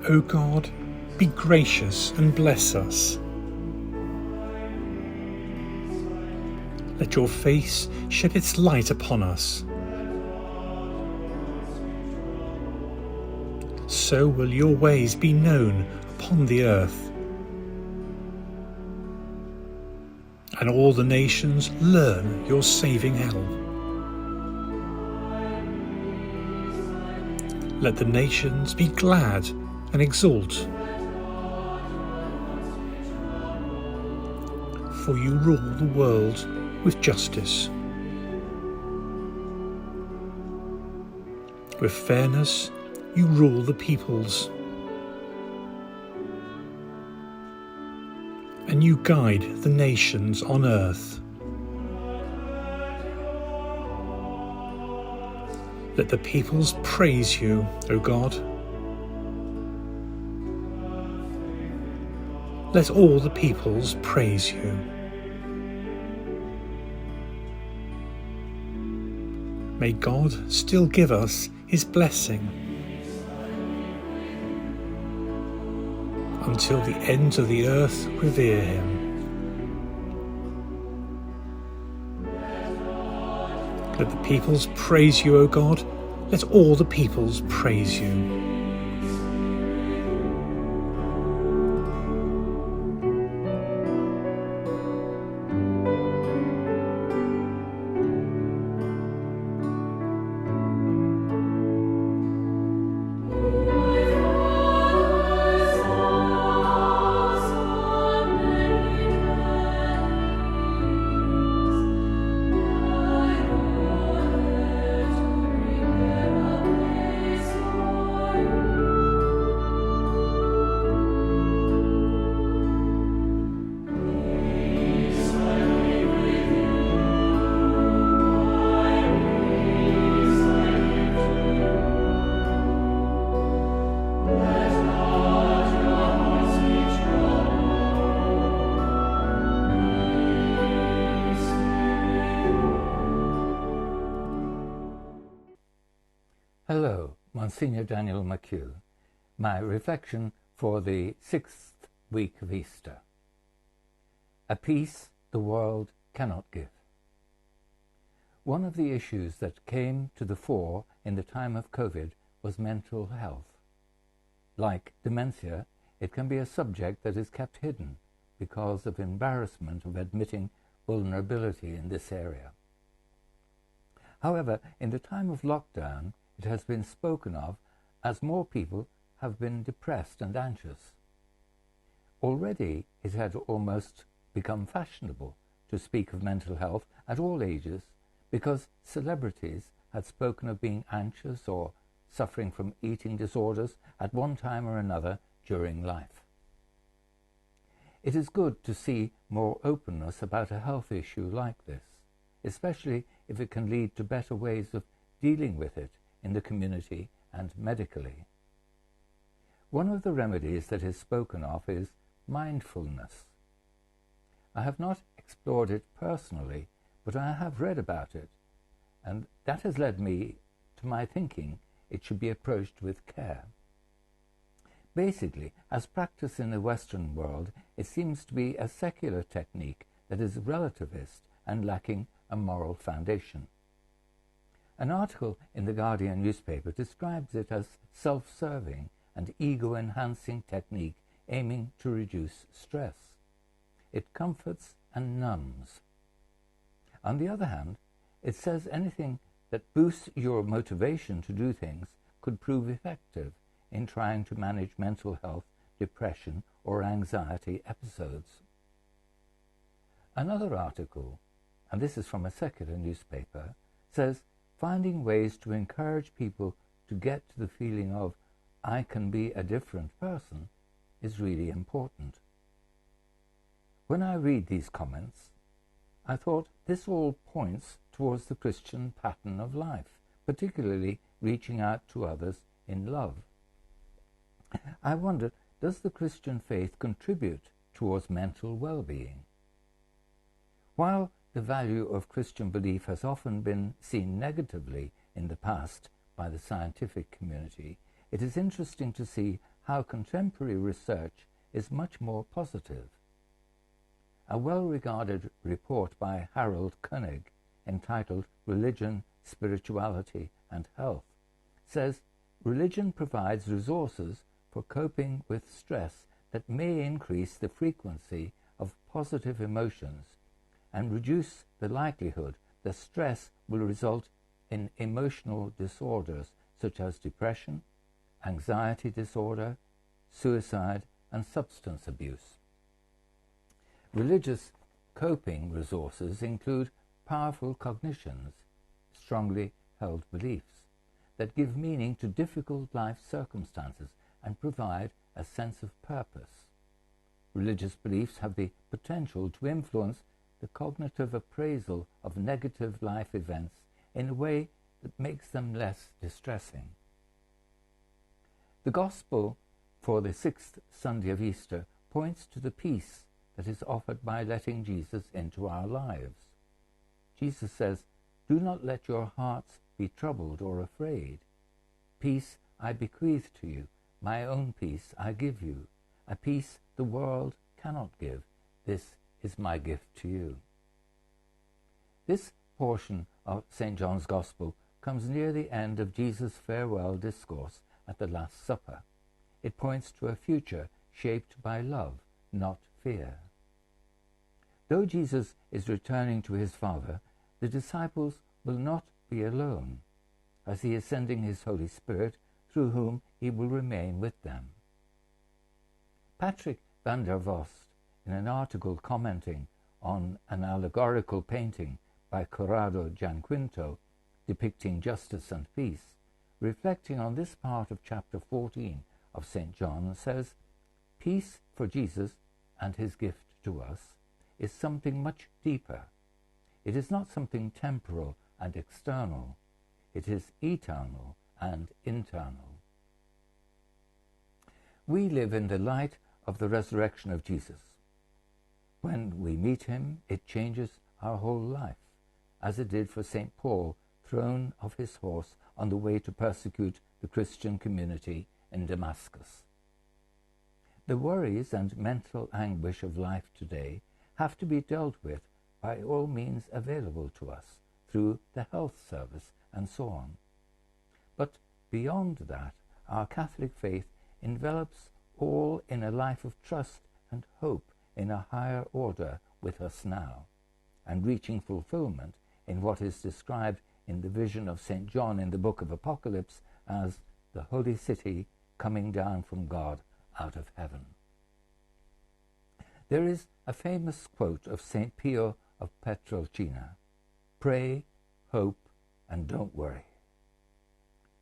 O God, be gracious and bless us. Let your face shed its light upon us. So will your ways be known upon the earth, and all the nations learn your saving help. Let the nations be glad and exult, for you rule the world with justice. With fairness you rule the peoples, and you guide the nations on earth. Let the peoples praise you, O God. Let all the peoples praise you. May God still give us his blessing until the ends of the earth revere him. Let the peoples praise you, O God. Let all the peoples praise you. Hello, Monsignor Daniel McHugh. My reflection for the 6th week of Easter. A peace the world cannot give. One of the issues that came to the fore in the time of COVID was mental health. Like dementia, it can be a subject that is kept hidden because of embarrassment of admitting vulnerability in this area. However, in the time of lockdown, it has been spoken of as more people have been depressed and anxious. Already it had almost become fashionable to speak of mental health at all ages because celebrities had spoken of being anxious or suffering from eating disorders at one time or another during life. It is good to see more openness about a health issue like this, especially if it can lead to better ways of dealing with it in the community and medically. One of the remedies that is spoken of is mindfulness. I have not explored it personally, but I have read about it, and that has led me to my thinking it should be approached with care. Basically, as practiced in the Western world, it seems to be a secular technique that is relativist and lacking a moral foundation. An article in the Guardian newspaper describes it as self-serving and ego-enhancing technique aiming to reduce stress. It comforts and numbs. On the other hand, it says anything that boosts your motivation to do things could prove effective in trying to manage mental health, depression, or anxiety episodes. Another article, and this is from a secular newspaper, says finding ways to encourage people to get to the feeling of I can be a different person is really important. When I read these comments, I thought this all points towards the Christian pattern of life, particularly reaching out to others in love. I wonder, does the Christian faith contribute towards mental well-being? While the value of Christian belief has often been seen negatively in the past by the scientific community, it is interesting to see how contemporary research is much more positive. A well-regarded report by Harold Koenig, entitled Religion, Spirituality and Health, says religion provides resources for coping with stress that may increase the frequency of positive emotions and reduce the likelihood that stress will result in emotional disorders such as depression, anxiety disorder, suicide, and substance abuse. Religious coping resources include powerful cognitions, strongly held beliefs, that give meaning to difficult life circumstances and provide a sense of purpose. Religious beliefs have the potential to influence the cognitive appraisal of negative life events in a way that makes them less distressing. The Gospel for the 6th Sunday of Easter points to the peace that is offered by letting Jesus into our lives. Jesus says, "Do not let your hearts be troubled or afraid. Peace I bequeath to you, my own peace I give you, a peace the world cannot give. This is my gift to you." This portion of St. John's Gospel comes near the end of Jesus' farewell discourse at the Last Supper. It points to a future shaped by love, not fear. Though Jesus is returning to his Father, the disciples will not be alone, as he is sending his Holy Spirit, through whom he will remain with them. Patrick van der Vost, in an article commenting on an allegorical painting by Corrado Gianquinto depicting justice and peace, reflecting on this part of chapter 14 of St. John, says, "Peace for Jesus and his gift to us is something much deeper. It is not something temporal and external. It is eternal and internal." We live in the light of the resurrection of Jesus. When we meet him, it changes our whole life, as it did for St. Paul, thrown off his horse on the way to persecute the Christian community in Damascus. The worries and mental anguish of life today have to be dealt with by all means available to us, through the health service and so on. But beyond that, our Catholic faith envelops all in a life of trust and hope in a higher order with us now, and reaching fulfillment in what is described in the vision of St. John in the book of Apocalypse as the holy city coming down from God out of heaven. There is a famous quote of St. Pio of Pietrelcina: "Pray, hope, and don't worry."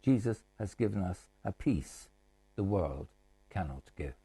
Jesus has given us a peace the world cannot give.